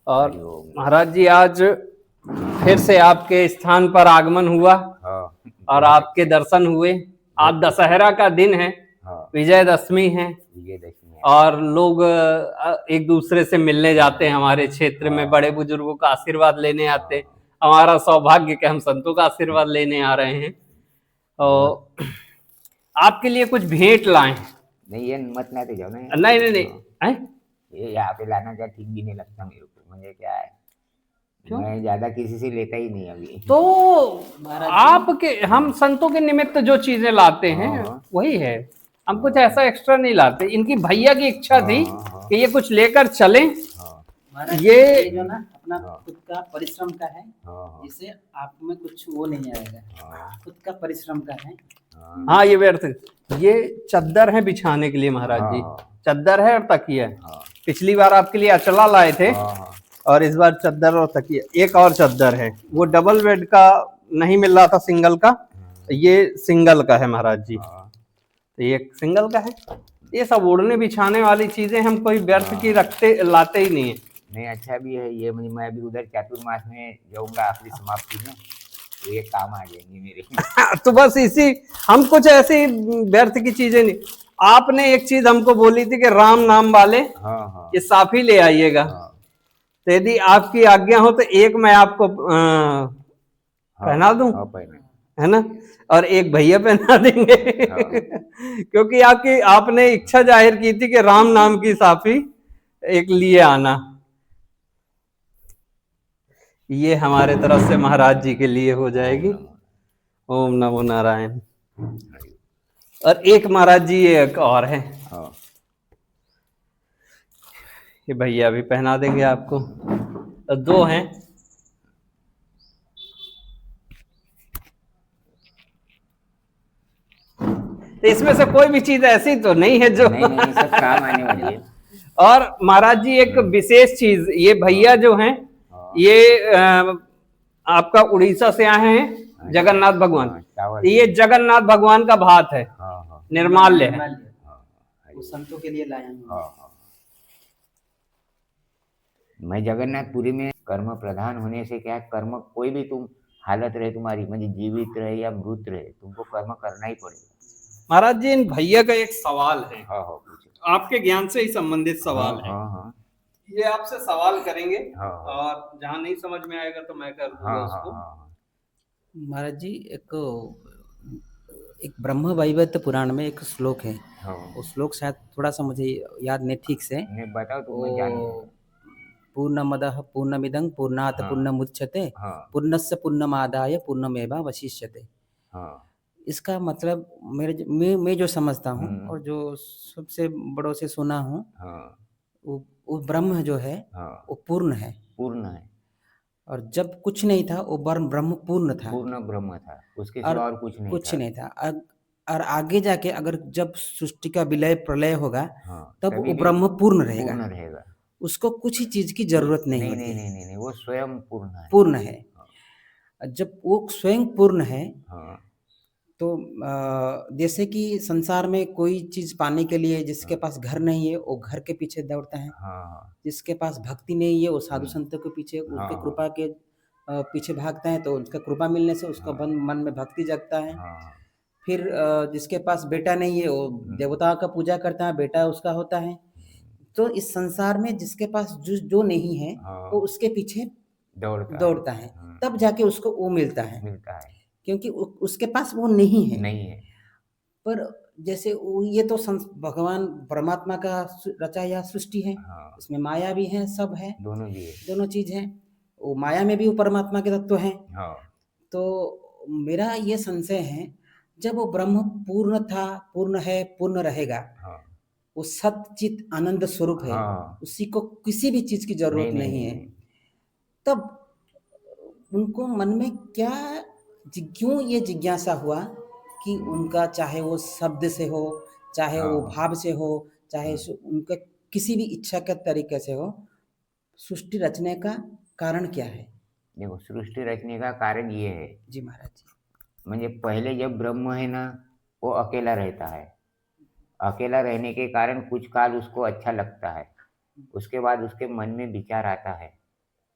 और हरिओम। महाराज जी आज फिर से आपके स्थान पर आगमन हुआ हाँ और आपके दर्शन हुए। आज बहुत खुशी। दशहरा का दिन है, हाँ विजयदशमी है विजयदशमी है। और लोग एक दूसरे से मिलने जाते हैं। हमारे क्षेत्र में हाँ बड़े बुजुर्गों का आशीर्वाद लेने आते हैं। हाँ हमारा सौभाग्य कि हम संतों का आशीर्वाद लेने आ रहे हैं। बहुत। और आपके लिए कुछ भेंट लाए हैं। नहीं ये मत लाते जाओ ना। नहीं नहीं नहीं। हाँ हैं? ये यहाँ पे लाना क्या ठीक भी नहीं लगता मेरे को। मुझे क्या है, क्यों? मैं ज्यादा किसी से लेता ही नहीं अभी। तो आपके हम संतों के निमित्त जो चीजें लाते हाँ हैं हाँ वही है। हम कुछ हाँ ऐसा एक्स्ट्रा नहीं लाते। इनकी भैया की इच्छा हाँ थी हाँ हाँ कि ये कुछ लेकर चलें। हाँ महाराज ये ये जो ना अपना हाँ खुद का परिश्रम का है, हाँ जिससे आप में कुछ वो नहीं आएगा, हाँ खुद का परिश्रम का है। हाँ हाँ ये व्यर्थ। ये चद्दर है बिछाने के लिए महाराज जी। हाँ चद्दर है और तकिया है। हाँ पिछली बार आपके लिए अचला लाए थे हाँ और इस बार चद्दर और तकिया। एक और चद्दर है, वो डबल बेड का नहीं मिल रहा था, सिंगल का। ये सिंगल का है महाराज जी। हाँ तो ये सिंगल का है। ये सब ओढ़ने बिछाने वाली चीजें हम कोई व्यर्थ की हाँ। रखते लाते ही नहीं है। नहीं अच्छा भी है ये। मुझे मैं अभी उधर चातुर्मास में जाऊंगा आखिरी समाप्ति में, तो ये काम आ जाएंगे मेरे। तो बस इसी, हम कुछ ऐसी व्यर्थ की चीजें नहीं। आपने एक चीज हमको बोली थी कि राम नाम वाले हाँ हाँ ये साफी ले आइएगा। हाँ तो यदि आपकी आज्ञा हो तो एक मैं आपको हाँ पहना दूं, हाँ पहले। है ना, और एक भैया पहना देंगे। हाँ क्योंकि आपकी आपने इच्छा जाहिर की थी कि राम नाम की साफी एक लिए आना। ये हमारे तरफ से महाराज जी के लिए हो ओम जाएगी। नमो ओम नमो नारायण। हरि। और एक महाराज जी ये एक और है, हाँ ये भैया भी पहना देंगे आपको। तो दो हैं। तो इसमें से कोई भी चीज ऐसी तो नहीं है जो नहीं नहीं सब काम आने वाली है। और महाराज जी एक विशेष चीज, ये भैया जो हैं हाँ ये आपका उड़ीसा से आए हैं, जगन्नाथ भगवान। हाँ चावल। ये जगन्नाथ भगवान का भात है, हाँ हाँ निर्माल्य है। हाँ वो संतों के लिए लाए हैं। हाँ हाँ। मैं जगन्नाथपुरी में कर्म प्रधान होने से क्या है, कर्म कोई भी तुम हालत रहे तुम्हारी, मतलब जीवित रहे या मृत रहे, तुमको कर्म करना ही पड़ेगा। महाराज जी इन भैया का एक सवाल है, हाँ हाँ पूछो। आपके ज्ञान से ही संबंधित सवाल है। हाँ हाँ ये आपसे सवाल करेंगे हाँ और जहां नहीं समझ में आएगा तो मैं कर दूंगा हाँ उसको। हाँ महाराज जी एक ब्रह्म वैवर्त पुराण में एक श्लोक है, हाँ वो श्लोक शायद थोड़ा सा मुझे याद नहीं ठीक से। नहीं बताओ तो मैं वो जानूंगा। पूर्णमदः पूर्णमिदं पूर्णात् हाँ पूर्णमुदच्यते हाँ पूर्णस्य पूर्णमादाय पूर्णमेवावशिष्यते। हाँ इसका मतलब मैं जो समझता हूँ और जो सबसे बड़ों से सुना हूँ, हाँ वो ब्रह्म जो है हाँ वो पूर्ण है, पूर्ण है। और जब कुछ नहीं था वो ब्रह्म पूर्ण था पूर्ण ब्रह्म था, उसके और सिवा और कुछ नहीं कुछ था। नहीं था। और आगे जाके अगर जब सृष्टि का विलय प्रलय होगा हाँ तब तभी वो भी ब्रह्म पूर्ण रहेगा, पूर्ण रहेगा। उसको कुछ ही चीज की जरूरत नहीं नहीं होती नहीं है, नहीं नहीं नहीं वो स्वयं पूर्ण है। पूर्ण है। हाँ जब वो स्वयं पूर्ण है हाँ तो जैसे कि संसार में कोई चीज पाने के लिए जिसके हाँ पास घर नहीं है वो घर के पीछे दौड़ता है, हाँ जिसके पास भक्ति नहीं है वो साधु संतों के पीछे हाँ उसके कृपा के पीछे भागता है, तो उसका कृपा मिलने से उसका मन में भक्ति जगता है। हाँ फिर जिसके पास बेटा नहीं है वो देवताओं का पूजा करता है, बेटा उसका होता है। तो इस संसार में जिसके पास जो नहीं है हाँ वो उसके पीछे दौड़ता है, तब जाके उसको वो मिलता है, मिलता है। क्योंकि उसके पास वो नहीं है। नहीं है। पर जैसे ये तो भगवान परमात्मा का रचाया सृष्टि है, हाँ इसमें माया भी है, सब है, दोनों भी है। दोनों चीज है। वो माया में भी वो परमात्मा के तत्व है। हाँ तो मेरा ये संशय है, जब वो ब्रह्म पूर्ण था, पूर्ण है, पूर्ण रहेगा, हाँ वो सच्चित आनंद स्वरूप है, हाँ उसी को किसी भी चीज की जरूरत नहीं नहीं नहीं नहीं है, नहीं तब उनको मन में क्या क्यों ये जिज्ञासा हुआ कि उनका चाहे वो शब्द से हो, चाहे वो हाँ भाव से हो, चाहे उनका किसी भी इच्छा के तरीके से हो, सृष्टि रचने का कारण क्या है? देखो सृष्टि रचने का कारण ये है, जी महाराज जी। म्हणजे पहले जब ब्रह्म है ना वो अकेला रहता है, अकेला रहने के कारण कुछ काल उसको अच्छा लगता है, उसके बाद उसके मन में विचार आता है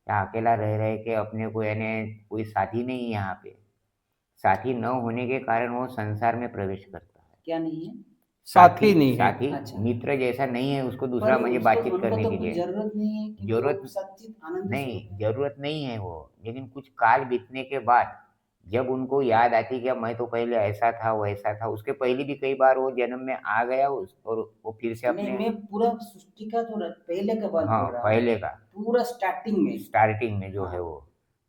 या अकेला रह रहे के अपने को यानी कोई साथी नहीं है यहाँ पे, साथी न होने के कारण वो संसार में प्रवेश करता है। क्या नहीं है? साथी नहीं है। साथी अच्छा। मित्र जैसा नहीं है उसको पर दूसरा मुझे उसको बातचीत उनको करने तो के कुछ लिए। जरूरत नहीं है क्योंकि वो जरूरत सच्चित आनंद स्वरूप नहीं, है। जरूरत नहीं है वो, लेकिन कुछ काल बीतने के बाद जब उनको याद आती कि मैं तो पहले ऐसा था वैसा था, उसके पहले भी कई बार वो जन्म में आ गया और वो फिर से नहीं, अपने। मैं पूरा सृष्टि का जो पहले का बात हाँ, बोल रहा हूँ, पहले का पूरा स्टार्टिंग में। स्टार्टिंग में जो हाँ। है वो,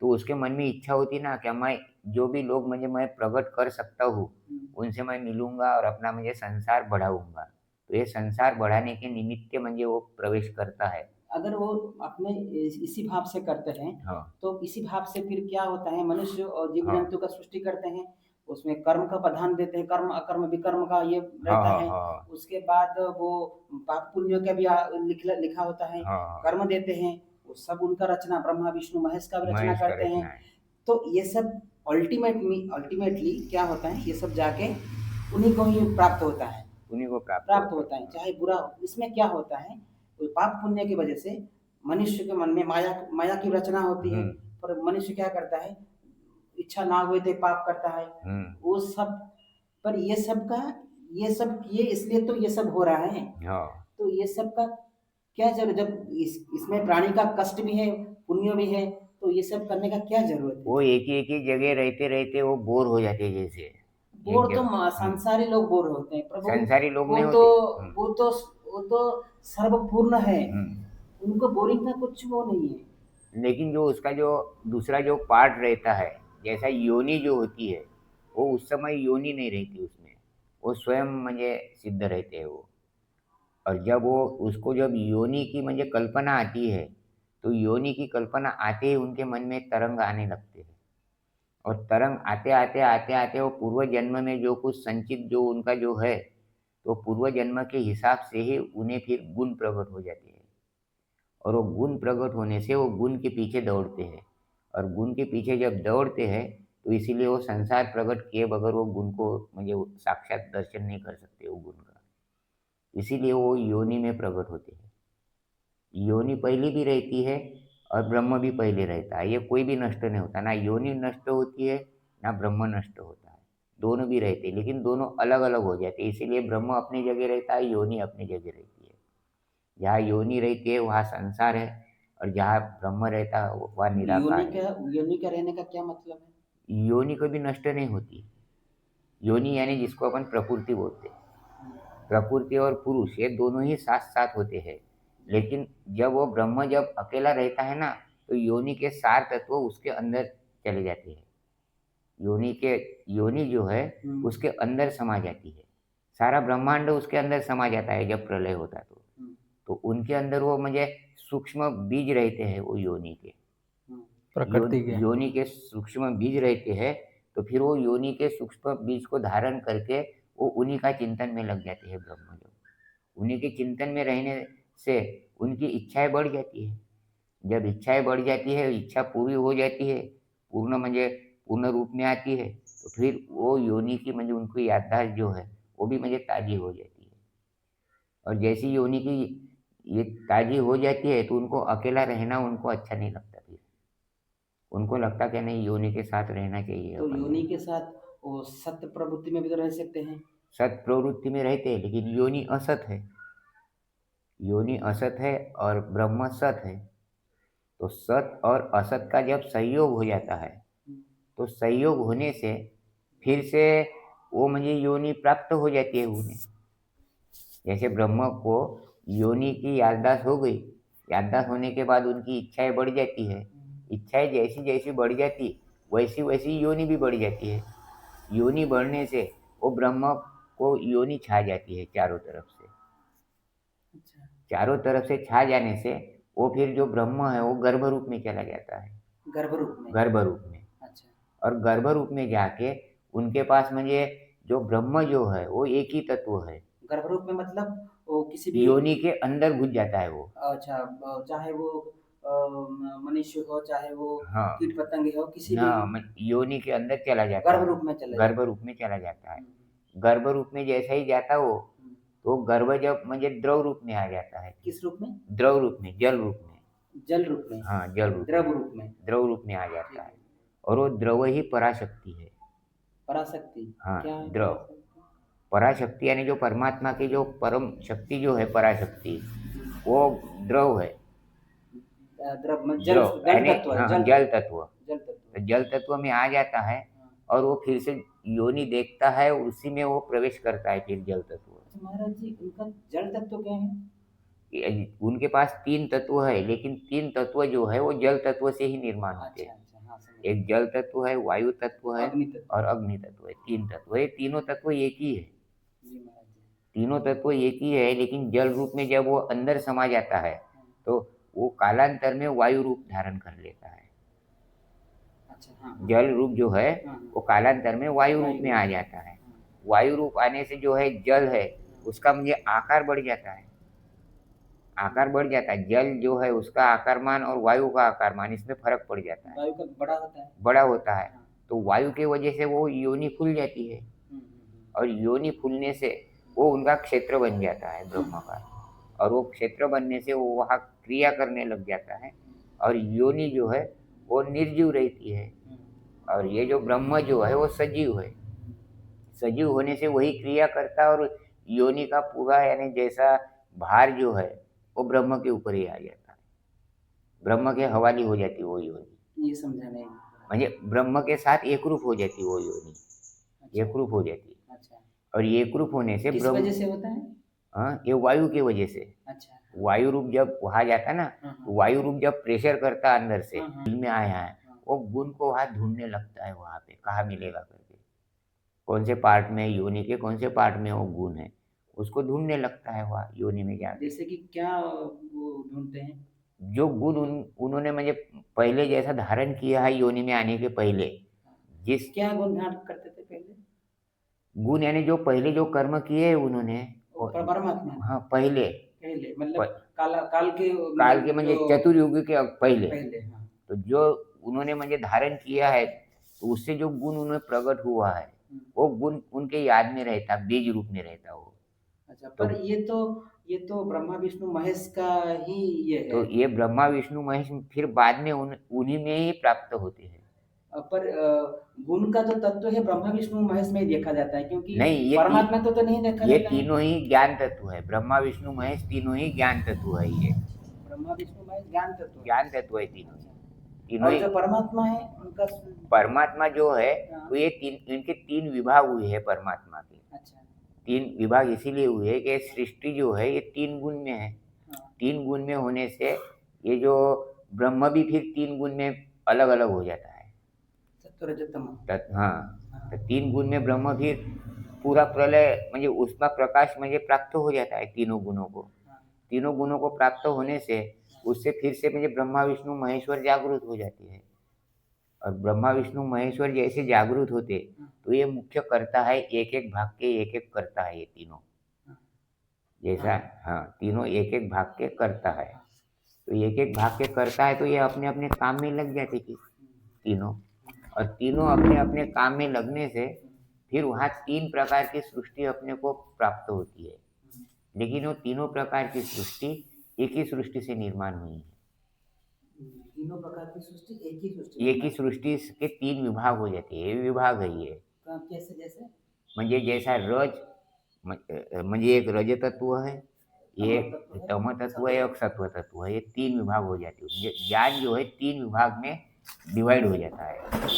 तो उसके मन में इच्छा होती ना कि मैं जो भी लोग मुझे मैं प्रकट कर सकता हूँ उनसे मैं मिलूंगा और अपना मुझे संसार बढ़ाऊंगा, तो ये संसार बढ़ाने के निमित्त मुझे वो प्रवेश करता है। अगर वो अपने इसी भाव से करते हैं, हाँ तो इसी भाव से फिर क्या होता है, मनुष्य और जीव हाँ जंतु का सृष्टि करते हैं, उसमें कर्म का प्रधान देते हैं, कर्म अकर्म विकर्म का ये हाँ रहता हाँ है। हाँ उसके बाद वो पाप पुण्य का भी लिखा होता है, हाँ हाँ, कर्म देते हैं, वो सब उनका रचना, ब्रह्मा विष्णु महेश का भी रचना महेश का करते हैं। रचना है। तो ये सब अल्टीमेटली क्या होता है, ये सब जाके उन्हीं को ही प्राप्त होता है, उन्हीं को प्राप्त प्राप्त होता होता है, है। चाहे बुरा हो। इसमें क्या होता है, कोई पाप पुण्य की वजह से मनुष्य के मन में माया माया की रचना होती है, पर मनुष्य क्या करता है, इच्छा ना हुए थे पाप करता है, वो सब। पर ये सब किए इसलिए तो ये सब हो रहा है। हाँ, तो ये सब का क्या जरूरत, जब इसमें प्राणी का कष्ट भी है, पुण्य भी है, तो ये सब करने का क्या जरूरत है? वो एक ही जगह रहते रहते वो बोर हो जाते हैं जैसे एक बोर तो जगह। संसारी लोग बोर होते हैं प्रभु। संसारी लोग वो नहीं तो होते। वो तो वो तो सर्वपूर्ण है, हम्म। उनको बोरिंग का कुछ वो नहीं है। लेकिन जो उसका जो दूसरा जो पार्ट रहता है, जैसा योनि जो होती है, वो उस समय योनि नहीं रहती उसमें, वो स्वयं मुझे सिद्ध रहते हैं वो। और जब वो उसको जब योनि की मुझे कल्पना आती है, तो योनि की कल्पना आते ही उनके मन में तरंग आने लगते हैं, और तरंग आते आते आते आते वो पूर्व जन्म में जो कुछ संचित जो उनका जो है, तो पूर्व जन्म के हिसाब से ही उन्हें फिर गुण प्रकट हो जाते हैं, और वो गुण प्रकट होने से वो गुण के पीछे दौड़ते हैं, और गुण के पीछे जब दौड़ते हैं तो इसीलिए वो संसार प्रकट किए बगैर वो गुण को मुझे साक्षात दर्शन नहीं कर सकते वो गुण का, इसीलिए वो योनि में प्रकट होते हैं। योनि पहले भी रहती है और ब्रह्म भी पहले रहता है, ये कोई भी नष्ट नहीं होता, ना योनि नष्ट होती है ना ब्रह्म नष्ट होता है, दोनों भी रहते हैं, लेकिन दोनों अलग अलग हो जाते हैं, इसीलिए ब्रह्म अपनी जगह रहता है, योनि अपनी जगह रहती है। जहाँ योनि रहती है वहाँ संसार है, और जहाँ ब्रह्म रहता है वहाँ निराकार है। योनि का रहने का क्या मतलब है? योनि कभी नष्ट नहीं होती। योनि यानी जिसको अपन प्रकृति बोलते हैं, प्रकृति और पुरुष ये दोनों ही साथ साथ होते हैं, लेकिन जब वो ब्रह्म जब अकेला रहता है ना, तो योनि के सार तत्व उसके अंदर चले जाते हैं, योनि जो है उसके अंदर समा जाती है, सारा ब्रह्मांड उसके अंदर समा जाता है जब प्रलय होता है तो उनके अंदर वो मुझे सूक्ष्म बीज रहते हैं, वो योनि के प्रकृति के। योनि के सूक्ष्म बीज रहते हैं, तो फिर वो योनि के सूक्ष्म बीज को धारण करके वो उन्हीं का चिंतन में लग जाते हैं ब्रह्म जो। उन्हीं के चिंतन में रहने से उनकी इच्छाएं बढ़ जाती है, जब इच्छाएं बढ़ जाती है, इच्छा पूरी हो जाती है, पूर्ण मुझे पूर्ण रूप में आती है, तो फिर वो योनि की मुझे उनकी याददाश्त जो है वो भी मुझे ताजी हो जाती है, और जैसी योनि की ये ताजी हो जाती है तो उनको अकेला रहना उनको अच्छा नहीं लगता, फिर उनको लगता कि नहीं योनि के साथ रहना चाहिए तो अपन योनि को। के साथ वो सत्य प्रवृत्ति में भी तो रह सकते हैं। सत प्रवृत्ति में रहते हैं, लेकिन योनि असत है, योनि असत है और ब्रह्म सत है, तो सत और असत का जब संयोग हो जाता है, तो संयोग होने से फिर से वो मुझे योनि प्राप्त हो जाती है उन्हें। जैसे ब्रह्म को योनि की याददाश्त हो गई, याददाश्त होने के बाद उनकी इच्छाएं बढ़ जाती है, इच्छाएं जैसी जैसी बढ़ जाती वैसी वैसी योनि भी बढ़ जाती है, योनि बढ़ने से वो ब्रह्म को योनि छा जाती है चारों तरफ से, अच्छा। चारों तरफ से छा जाने से वो फिर जो ब्रह्म है वो गर्भ रूप में चला जाता है, गर्भ रूप में। गर्भ रूप में, अच्छा। और गर्भ रूप में जाके उनके पास मुझे जो ब्रह्म जो है वो एक ही तत्व है, गर्भ रूप में मतलब वो किसी भी योनि के अंदर घुस जाता है वो। अच्छा, चाहे वो मनुष्य हो, चाहे वो हाँ कीट पतंगे हो, किसी भी हाँ, योनि के अंदर चला जाता गर्भ है, रूप में चले गर्भ जाते रूप में चला जाता है। हैं। गर्भ रूप में जैसा ही जाता वो, तो गर्भ जब मुझे द्रव रूप में आ जाता है, किस रूप में? द्रव रूप में, जल रूप में, जल रूप में, हाँ जल रूप द्रव में, रूप में, द्रव रूप में आ जाता है। और वो द्रव ही पराशक्ति है। पराशक्ति। हाँ क्या है द्रव, पराशक्ति? पराशक्ति यानी जो परमात्मा की जो परम शक्ति जो है पराशक्ति, वो द्रव है। द्रव में जल, द्रव जल यानी तत्व है, हाँ जल जल तत्व। जल तत्व। तो जल तत्व में आ जाता है और वो फिर से योनि देखता है, उसी में वो प्रवेश करता है फिर जल तत्व। अच्छा महाराज जी, उनका जल तत्व क्या है? उनके पास तीन तत्व है, लेकिन तीन तत्व जो है वो जल तत्व से ही निर्माण होते अच्छा हैं। अच्छा, हाँ समझ एक जल तत्व है, वायु तत्व है अग्नि तत्व। और अग्नि तत्व है। तीन तत्व है, तीनों तत्व एक ही है। जी महाराज जी। तीनों तत्व एक ही है, लेकिन जल रूप में जब वो अंदर समा जाता है तो वो कालांतर में वायु रूप धारण कर लेता है। अच्छा हाँ हाँ। जल रूप जो है हाँ, वो कालांतर में वायु रूप में आ जाता है। वायु रूप आने से जो है जल है उसका मुझे आकार बढ़ जाता है, आकार बढ़ जाता है। जल जो है उसका आकारमान और वायु का आकारमान, इसमें फर्क पड़ जाता है, वायु का बड़ा होता है। बड़ा होता है। तो वायु के वजह से वो योनि फूल जाती है, और योनि फूलने से वो उनका क्षेत्र बन जाता है ब्रह्मा का, और वो क्षेत्र बनने से वो वहाँ क्रिया करने लग जाता है। और योनि जो है वो निर्जीव रहती है, और ये जो ब्रह्म जो है वो सजीव है। सजीव होने से वही क्रिया करता है, और योनि का पूरा यानी जैसा भार जो है वो ब्रह्म के ऊपर ही आ जाता है, ब्रह्म के हवाली हो जाती है वो योनि। ये समझा नहीं। म्हणजे ब्रह्म के साथ एकरूप हो जाती है वो योनि, एकरूप हो जाती है। अच्छा, और ये एकरूप होने से किस ब्रह्म, वजह से होता है? हाँ ये वायु की वजह से। अच्छा वायु रूप जब वहाँ जाता है ना, तो वायु रूप जब प्रेशर करता है अंदर से, दिल में आया है, वो गुण को वहाँ ढूंढने लगता है, वहाँ पे कहाँ मिलेगा करके, कौन से पार्ट में, योनि के कौन से पार्ट में वो गुण है, उसको ढूंढने लगता है वहाँ योनि में जाके। जैसे कि क्या वो ढूंढते हैं? जो गुण उन्होंने मुझे पहले जैसा धारण किया है योनि में आने के पहले, जिस क्या गुण धारण करते थे पहले? गुण यानी जो पहले जो कर्म किए हैं उन्होंने, परमात्मा हाँ पहले पहले मतलब काल के काल के म्हणजे जो चतुर्युग के पहले, पहले, हाँ। तो जो उन्होंने मुझे धारण किया है, तो उससे जो गुण उन्हें प्रकट हुआ है वो गुण उनके याद में रहता, बीज रूप में रहता वो। अच्छा, पर ये तो ब्रह्मा विष्णु महेश का ही ये है। तो ये ब्रह्मा विष्णु महेश फिर बाद में उन्हीं में ही प्राप्त होते हैं। पर गुण का जो तत्व है ब्रह्मा विष्णु महेश में ही देखा जाता है, क्योंकि नहीं, ये परमात्मा तो नहीं देखा ये जाता है। तीनों ही ज्ञान तत्व है, ब्रह्मा विष्णु महेश तीनों ही ज्ञान तत्व है। ये ब्रह्मा विष्णु महेश ज्ञान तत्व है। ज्ञान तत्व है तीनों, तीनों और ही। जो परमात्मा है उनका परमात्मा जो है तो ये इनके तीन विभाग हुए हैं परमात्मा के। अच्छा, तीन विभाग इसीलिए हुए हैं कि सृष्टि जो है ये तीन गुण में है। तीन गुण में होने से ये जो ब्रह्म भी फिर तीन गुण में अलग अलग हो जाता है। सत्व रजत तम। हाँ, तो तीन गुण में ब्रह्म फिर पूरा प्रलय म्हणजे उसका प्रकाश म्हणजे प्राप्त हो जाता है तीनों गुणों को। तीनों गुणों को प्राप्त होने से उससे फिर से म्हणजे ब्रह्मा विष्णु महेश्वर जागृत हो जाती है। और ब्रह्मा विष्णु महेश्वर जैसे जागृत होते तो ये मुख्य करता है, एक एक भाग के एक एक करता है ये तीनों, जैसा हाँ तीनों एक एक भाग के करता है। तो एक एक भाग के करता है तो ये अपने अपने काम में लग जाते तीनों, और तीनों अपने अपने काम में लगने से फिर वहाँ तीन प्रकार की सृष्टि अपने को प्राप्त होती है। लेकिन वो तीनों प्रकार की सृष्टि एक ही सृष्टि से निर्माण हुई है। तीनों प्रकार की सृष्टि एक ही सृष्टि, एक ही सृष्टि के तीन विभाग हो जाते हैं, ये विभाग है ये। कैसे? जैसे म्हणजे जैसा रज म्हणजे एक रज तत्व है, ये तम तत्व है और सत्व तत्व है, ये तीन विभाग हो जाते हैं। ज्ञान जो है तीन विभाग में डिवाइड हो जाता है।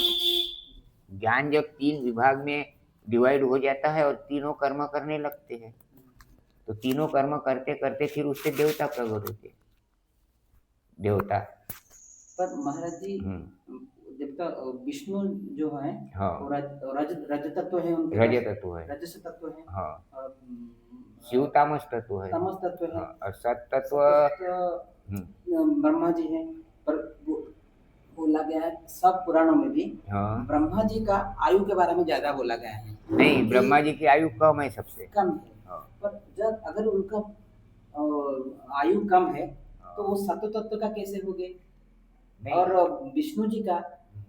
ज्ञान जब तीन विभाग में डिवाइड हो जाता है और तीनों कर्म करने लगते हैं, तो तीनों कर्म करते करते फिर उससे देवता प्रकट होते, देवता। पर महाराज जी जब तक विष्णु जो है हाँ वो रज तत्व है, उनके रज पास तत्व है, रजस तत्व है। हाँ और शिव तामस तत्व है, तमस तत्व है। हाँ, और सत तत्व ब्रह्मा जी हैं। पर बोला गया है सब पुराणों में भी, हाँ ब्रह्मा जी का आयु के बारे में ज्यादा बोला गया है। नहीं, ब्रह्मा जी की आयु कम है सबसे, कम है। हाँ। पर जब अगर उनका आयु कम है तो वो सत्व तत्व का कैसे हो गए? और विष्णु जी का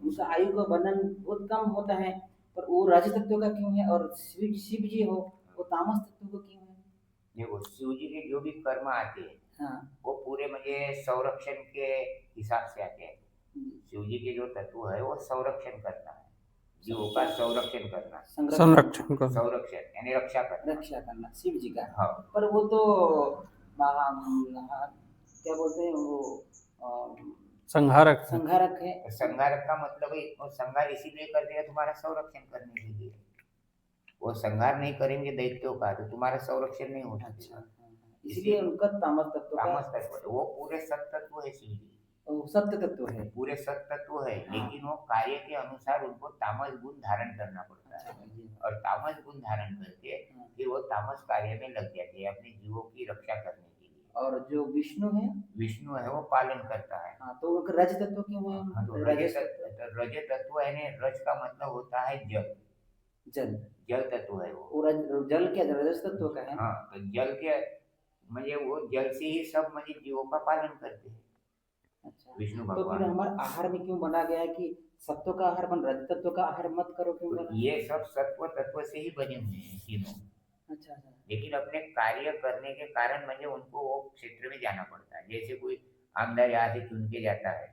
उनका आयु का वर्णन बहुत कम होता है, पर वो रज तत्व का क्यों है? और शिव जी हो वो तामस तत्व को क्यों है? देखो शिव जी के जो भी कर्म आते हैं हाँ वो पूरे म्हणजे संरक्षण के हिसाब से आते हैं। हम्म, शिव जी के जो तत्व है वो संरक्षण करना है, जीवों का संरक्षण करना, संरक्षण का संरक्षण यानी रक्षा करना। रक्षा करना शिव जी का। हाँ पर वो तो क्या बोलते हैं वो संहारक है। संहारक है। तो संहारक का मतलब है वो संहार इसीलिए करते हैं तुम्हारा संरक्षण करने के लिए। वो संहार नहीं करेंगे दैत्यों का तो तुम्हारा संरक्षण नहीं हो अच्छा सकेगा। इसलिए उनका तामस तत्व का तामस तत्व है, वो पूरे सत तत्व है शिव जी, वो सत्य तत्व है। पूरे सत तत्व है, हाँ। लेकिन वो कार्य के अनुसार उनको तामस गुण धारण करना पड़ता अच्छा है। जी। और तामस गुण धारण करके हाँ। फिर वो तामस कार्य में लग जाते हैं अपने जीवों की रक्षा करने के लिए। और जो विष्णु है विष्णु है वो पालन करता है। हाँ तो उनका रज तत्व क्यों है? हाँ, तो रज तत्व यानी रज का मतलब होता है जल, जल जल तत्व है वो। वो जल क्या रजस तत्व का है। हाँ तो जल के म्हणजे वो जल से ही सब म्हणजे जीवों का पालन करते हैं अच्छा विष्णु तो फिर भगवान। हमारे आहार में क्यों बना गया है कि सत्व का आहार बन रज तत्व का आहार मत करो क्यों तो बना? ये सब सत्व तत्व से ही बने हुए हैं तीनों, अच्छा अच्छा लेकिन अपने कार्य करने के कारण म्हणजे उनको वो क्षेत्र में जाना पड़ता है। जैसे कोई आमदार यहाँ से चुन के जाता है,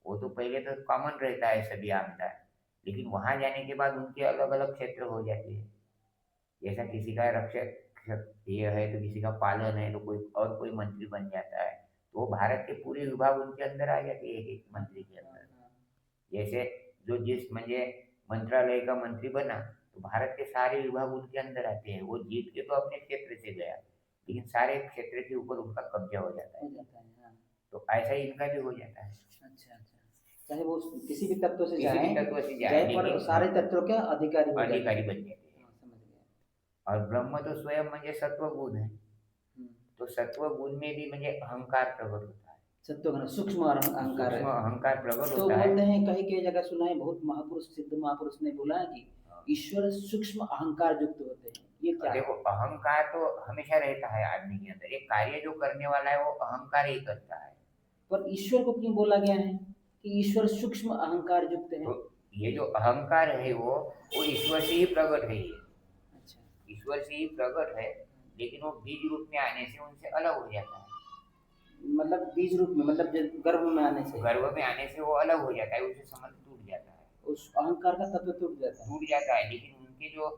वो तो पहले तो कॉमन रहता है सभी आमदार, लेकिन वहाँ जाने के बाद उनके अलग अलग क्षेत्र हो जाते हैं। जैसा किसी का रक्षक ये है तो किसी का पालन है तो कोई और कोई मंत्री बन जाता है, तो वो भारत के पूरे विभाग उनके अंदर आ जाते हैं एक एक मंत्री के अंदर। जैसे जो जिस म्हणजे मंत्रालय का मंत्री बना तो भारत के सारे विभाग उनके अंदर आते हैं। वो जीत के तो अपने क्षेत्र से गया, लेकिन सारे क्षेत्र के ऊपर उनका कब्जा हो जाता है। हाँ। तो ऐसा ही इनका भी हो जाता है। अच्छा अच्छा चाहे वो किसी भी तत्व से किसी भी जाए तत्व से जाए जाए पर लेकिन सारे तत्वों के अधिकारी हो जाते अधिकारी हैं। बन जाते हैं। हाँ, समझ गया। और ब्रह्म तो स्वयं म्हणजे सत्व गुण है, तो सत्व गुण में भी म्हणजे अहंकार प्रकट होता है। सत्व का सूक्ष्म अहंकार है। सूक्ष्म अहंकार प्रकट तो होता है। बोलते हैं कहीं कई जगह सुना है बहुत महापुरुष सिद्ध महापुरुष ने बोला है कि ईश्वर सूक्ष्म अहंकार युक्त होते हैं। ये क्या है? देखो अहंकार तो हमेशा रहता है आदमी के अंदर, एक कार्य जो करने वाला है वो अहंकार ही करता है। पर ईश्वर को क्यों बोला गया है कि ईश्वर सूक्ष्म अहंकार युक्त है? तो ये जो अहंकार है वो ईश्वर से ही प्रकट है। ये अच्छा ईश्वर से ही प्रकट है, लेकिन वो बीज रूप में आने से उनसे अलग हो जाता है। मतलब बीज रूप में मतलब गर्भ में आने से गर्भ में आने से वो अलग हो जाता है, उससे संबंध टूट जाता है, उस अहंकार का तत्व टूट जाता है। टूट जाता है। लेकिन उनके जो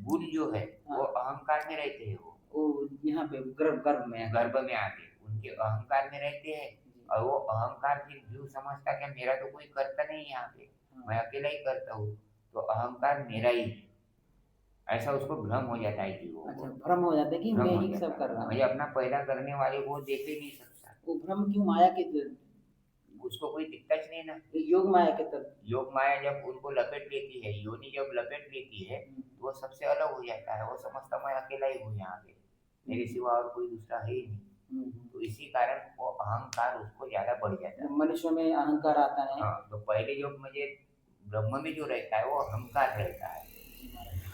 गुण जो है वो हाँ। अहंकार में रहते हैं। वो यहाँ पे गर्भ में है। गर्भ में आके उनके अहंकार में रहते हैं, और वो अहंकार फिर जीव समझता कि मेरा तो कोई करता नहीं यहाँ पे, मैं अकेला ही करता हूँ, तो अहंकार मेरा ही है, ऐसा उसको भ्रम हो जाता है जीवों को। अच्छा भ्रम हो जाता है कि भ्रम मैं हो ही जाता सब है। कर रहा हूँ। मुझे अपना पैदा करने वाले को देख ही नहीं सकता, वो भ्रम क्यों? माया के उसको कोई दिखता ही नहीं ना। योग माया के तत्व योग माया जब उनको लपेट लेती है, योनि जब लपेट लेती है तो वो सबसे अलग हो जाता है। वो समझता मैं अकेला ही हूँ यहाँ पे, मेरे सिवा और कोई दूसरा है ही नहीं। तो इसी कारण वो अहंकार उसको ज्यादा बढ़ जाता है। मनुष्य में अहंकार आता है। हाँ, तो पहले जो मुझे ब्रह्म में जो रहता है वो अहंकार रहता है।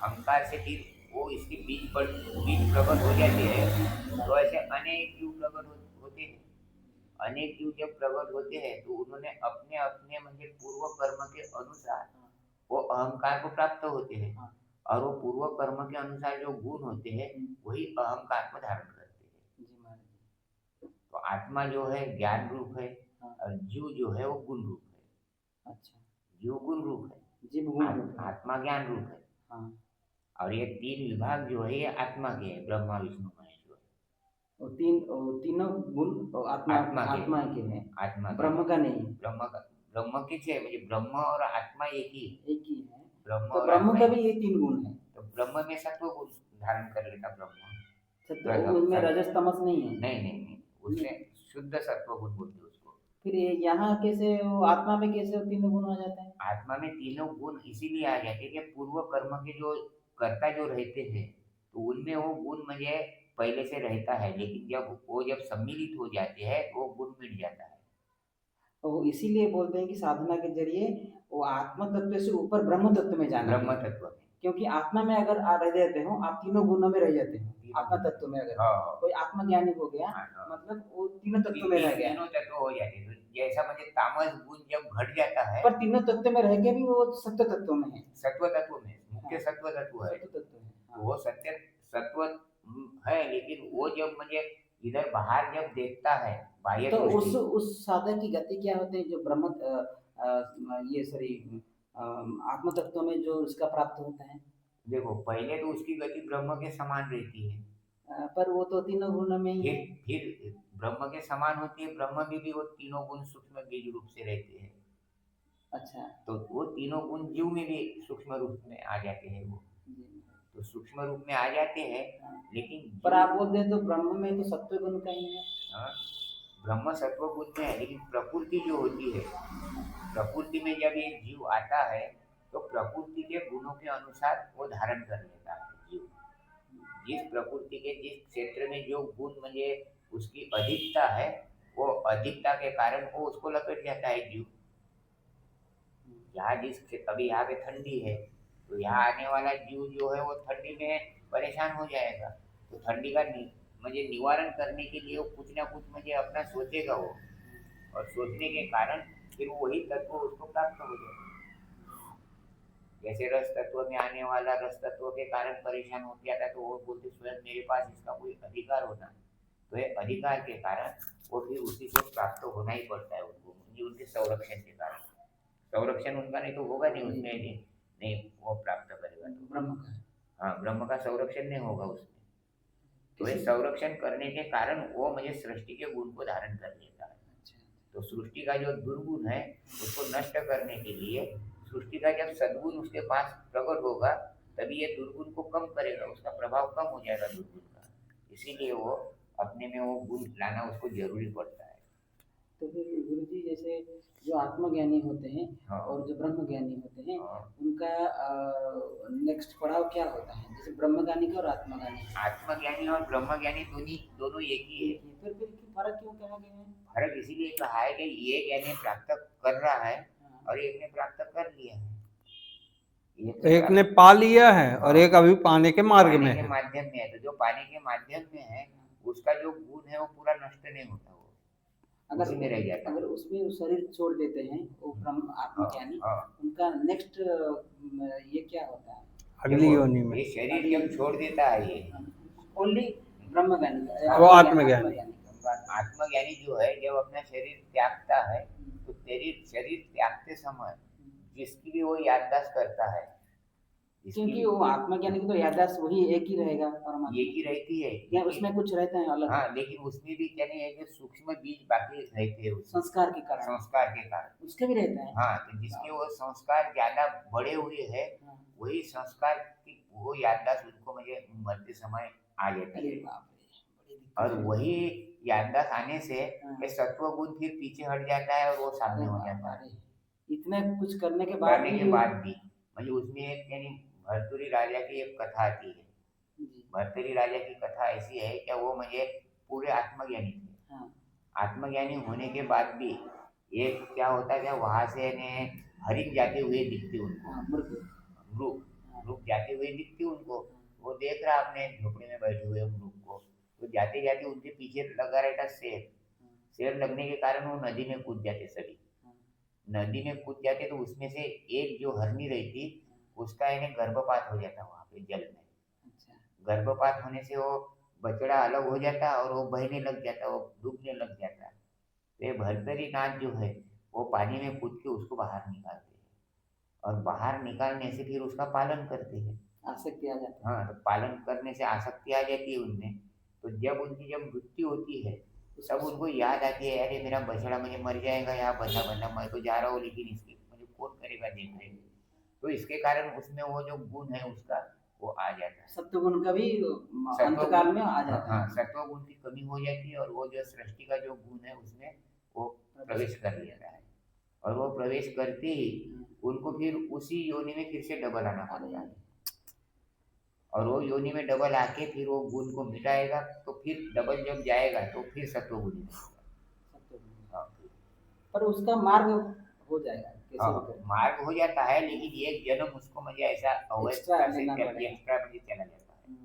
अहंकार से फिर वो इसकी बीज प्रकट हो जाती है। तो ऐसे अनेक जीव प्रकट होते हैं। अनेक जीव जब प्रकट होते हैं तो उन्होंने अपने अपने म्हणजे पूर्व कर्म के अनुसार वो अहंकार को प्राप्त होते हैं, और वो पूर्व कर्म के अनुसार जो गुण होते हैं वही अहंकार को धारण करते हैं। तो आत्मा जो है ज्ञान रूप है, और जीव जो है वो गुण रूप है। अच्छा जीव गुण रूप है, जीव गुण रूप है। आत्मा ज्ञान रूप है। हाँ और ये तीन विभाग जो है ये आत्मा के है, ब्रह्मा विष्णु महेश्वर। और तीनों गुण आत्मा के हैं, आत्मा ब्रह्म का नहीं। ब्रह्म किस है म्हणजे ब्रह्म और आत्मा एक ही है। एक ही है। ब्रह्म तो और ब्रह्म आत्मा का एक भी ये तीन गुण है। तो ब्रह्म में सत्व गुण धारण कर लेता ब्रह्म। सत्व उसमें रजस तमस नहीं है। नहीं उसमें शुद्ध सत्व गुण बोलते उसको। फिर यहाँ कैसे वो आत्मा में कैसे वो तीनों गुण आ जाता है? आत्मा में तीनों गुण इसीलिए आ जाते हैं कि पूर्व कर्म के जो कर्ता जो रहते हैं तो उनमें वो गुण म्हणजे पहले से रहता है, लेकिन जब सम्मिलित हो जाते हैं तो वो गुण मिट जाता है। तो इसीलिए बोलते हैं कि साधना के जरिए वो आत्म तत्व से ऊपर ब्रह्म तत्व में जाना है। ब्रह्म तत्व में, क्योंकि आत्मा में अगर रह जाते हो आप तीनों गुणों में रह जाते हो। आत्मा तत्व में अगर कोई आत्मज्ञानी हो गया मतलब वो तीनों तत्व में रह गया। तीनों तत्व हो जाते हैं। जैसा म्हणजे तामस गुण जब घट जाता है, पर तीनों तत्व में रह के भी वो सत्य तत्व में है। सत्व तत्व में मुख्य सत्व तत्व है। सत्य तत्व है। वो सत्य सत्व है, लेकिन वो जब म्हणजे इधर बाहर जब देखता है बाह्य तो दृष्टि, उस साधक की गति क्या होती है जो ये सॉरी आत्म तत्व में जो उसका प्राप्त होता है? देखो पहले तो उसकी गति ब्रह्म के समान रहती है, पर वो तो तीनों गुण में ही है। फिर ब्रह्म के समान होती है, ब्रह्म में भी वो तीनों गुण सूक्ष्म बीज रूप से रहते हैं। अच्छा। तो वो तीनों गुण जीव में भी सूक्ष्म रूप में आ जाते हैं वो, जी। तो सूक्ष्म रूप में आ जाते हैं। हाँ। लेकिन पर जीव, आप बोलते हैं तो ब्रह्म में तो सत्व गुण का ही है। हाँ, ब्रह्म सत्व गुण में है, लेकिन प्रकृति जो होती है, प्रकृति में जब ये जीव आता है तो प्रकृति के गुणों के अनुसार वो धारण कर लेता है जीव। जिस प्रकृति के जिस क्षेत्र में जो गुण म्हणजे उसकी अधिकता है, वो अधिकता के कारण वो उसको लपेट जाता है जीव। यहाँ अभी यहाँ पे ठंडी है, तो यहाँ आने वाला जीव जो है वो ठंडी में परेशान हो जाएगा। तो ठंडी का म्हणजे निवारण करने के लिए वो कुछ ना कुछ म्हणजे अपना सोचेगा वो, और सोचने के कारण फिर वही तत्व उसको प्राप्त हो जाएगा। जैसे रस तत्व में आने वाला रस तत्व के कारण परेशान हो गया था, तो वो बोलते स्वयं मेरे पास इसका कोई अधिकार होना, तो ये अधिकार के कारण वो फिर उसी को प्राप्त होना ही पड़ता है उनको, उनके संरक्षण के कारण। संरक्षण उनका नहीं तो होगा नहीं उसमें, नहीं वो प्राप्त करेगा तो ब्रह्म का। हाँ, ब्रह्म का संरक्षण नहीं होगा उसमें। तो ये किसी- संरक्षण करने के कारण वो मुझे सृष्टि के गुण को धारण कर लेता है। अच्छा। तो सृष्टि का जो दुर्गुण है उसको नष्ट करने के लिए सृष्टि का जब सद्गुण उसके पास प्रकट होगा तभी ये दुर्गुण को कम करेगा, उसका प्रभाव कम हो जाएगा दुर्गुण का। इसीलिए वो अपने में वो गुण लाना उसको जरूरी पड़ता है। तो फिर गुरु जी जैसे जो आत्मज्ञानी होते हैं हाँ। और जो ब्रह्म ज्ञानी होते हैं, हाँ। उनका नेक्स्ट पड़ाव क्या होता है? जैसे ब्रह्मज्ञानी का और आत्मज्ञानी का। आत्मज्ञानी और ब्रह्मज्ञानी दोनों एक ही है। फिर फर्क क्यों कहा गया है? फर्क इसीलिए कहा है कि ये ज्ञानी प्राप्त कर रहा है हाँ। और एक ने प्राप्त कर लिया है। एक ने पा लिया है और एक अभी पाने के मार्ग में पाने के है। माध्यम में है, तो जो पाने के माध्यम में है उसका जो गुण है वो पूरा नष्ट नहीं होता, वो उसी में रह जाता है। अगर उसमें शरीर छोड़ देते हैं वो ब्रह्म आत्मज्ञानी, हाँ। उनका नेक्स्ट ये क्या होता है? अगली योनि में ये शरीर जब छोड़ देता है ये ओनली ब्रह्मज्ञानी वो आत्मज्ञानी। आत्मज्ञानी जो है जब अपना शरीर त्यागता है तो शरीर त्यागते समय जिसकी भी वो याददाश्त करता है, क्योंकि वो आत्मज्ञानी की तो याददाश्त वही एक ही रहेगा, परमात्मा एक ही रहती है। या उसमें कुछ रहता है अलग? हाँ, लेकिन उसमें भी क्या नहीं है कि सूक्ष्म बीज बाकी रहते हैं संस्कार के कारण। संस्कार के कारण उसके भी रहता है। हाँ, तो जिसके वो संस्कार ज्यादा बड़े हुए हैं वही संस्कार की वो याददाश्त उनको मुझे मरते समय आ जाती है। और वही याददाश्त आने से ये सत्व गुण फिर पीछे हट जाता है और वो सामने हो जाता है। इतने कुछ करने के बाद भी मतलब उसमें एक यानी भरतरी राजा की एक कथा आती है। भरतरी राजा की कथा ऐसी है कि वो मुझे पूरे आत्मज्ञानी थे। हाँ। आत्मज्ञानी होने के बाद भी एक क्या होता है वहां से हरिण जाते हुए दिखते उनको, मृग जाते हुए दिखते उनको। वो देख रहा अपने झोपड़े में बैठे हुए मृग को, तो जाते जाते उनके पीछे लगा रहता शेर। शेर लगने के कारण वो नदी में कूद जाते सभी। नदी में कूद जाते तो उसमें से एक जो हरनी रहती उसका गर्भपात हो जाता वहां पे जल में। गर्भपात होने से वो बछड़ा अलग हो जाता और वो बहने लग जाता, वो डूबने लग जाता। तो ये भरतरी नाथ जो है वो पानी में कूद के उसको बाहर निकालते हैं और बाहर निकालने से फिर उसका पालन करते हैं। आसक्ति आ जाती है। हाँ, तो पालन करने से आसक्ति आ जाती है उनमें। तो जब उनकी मृत्यु होती है तब उनको याद आती है अरे मेरा बछड़ा मुझे मर जाएगा, यहाँ बंधा बंधा मैं तो जा रहा हूँ लेकिन इसकी मुझे कौन करेगा देख रेख। तो इसके कारण उसमें वो जो गुण है उसका वो आ जाता है। सत्वगुण का भी अंतकाल में आ जाता है। हाँ, सत्वगुण की कमी हो जाती है और वो जो सृष्टि का जो गुण है उसमें वो प्रवेश कर लेता है। और वो प्रवेश करते ही उनको फिर उसी योनि में फिर से डबल आना पड़ता है। और वो योनि में डबल आके फिर वो गुण को मिटाएगा, तो फिर डबल जब जाएगा तो फिर सत्वगुण हाँ। पर उसका मार्ग हो जाएगा कैसे? हाँ, मार्ग हो जाता है, लेकिन एक जन्म उसको मुझे ऐसा एक्स्ट्रा लेना पड़ेगा। एक्स्ट्रा मुझे चला जाता है।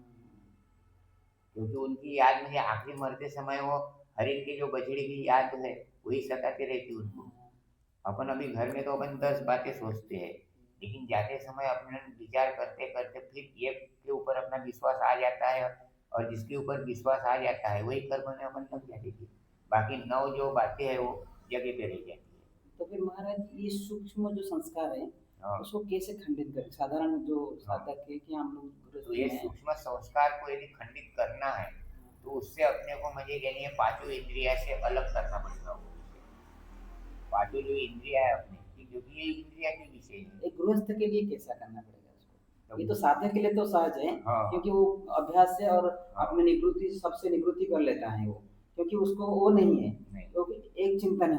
क्योंकि उनकी याद मुझे आखिरी मरते समय वो हरिण के जो बछड़े की याद है वही सताते रहती उनको। अपन अभी घर में तो अपन 10 बातें सोचते हैं, लेकिन जाते समय अपने विचार करते करते फिर एक के ऊपर अपना विश्वास आ जाता है और जिसके ऊपर विश्वास आ जाता है वही कर्म में अपन लग जाती थी। बाकी 9 जो बातें हैं वो जगह पे रह जाती है। तो फिर महाराज ये सूक्ष्म जो संस्कार है हाँ, उसको कैसे खंडित करें? साधारण जो हाँ। साधक है कि हम लोग तो गृहस्थी ये में हैं, सूक्ष्म संस्कार को यदि खंडित करना है तो उससे अपने को मुझे यानी ये पांचों इंद्रिया से अलग करना पड़ेगा। पांचों जो इंद्रिया है अपने की, क्योंकि ये इंद्रिया के विषय है। एक गृहस्थ के लिए कैसा करना पड़ेगा उसको? तो ये तो साधक के लिए तो सहज है, हाँ, क्योंकि वो अभ्यास से और हाँ। अपनी निवृत्ति सबसे निवृत्ति कर लेता है वो, क्योंकि उसको वो नहीं है, नहीं। क्योंकि एक चिंतन है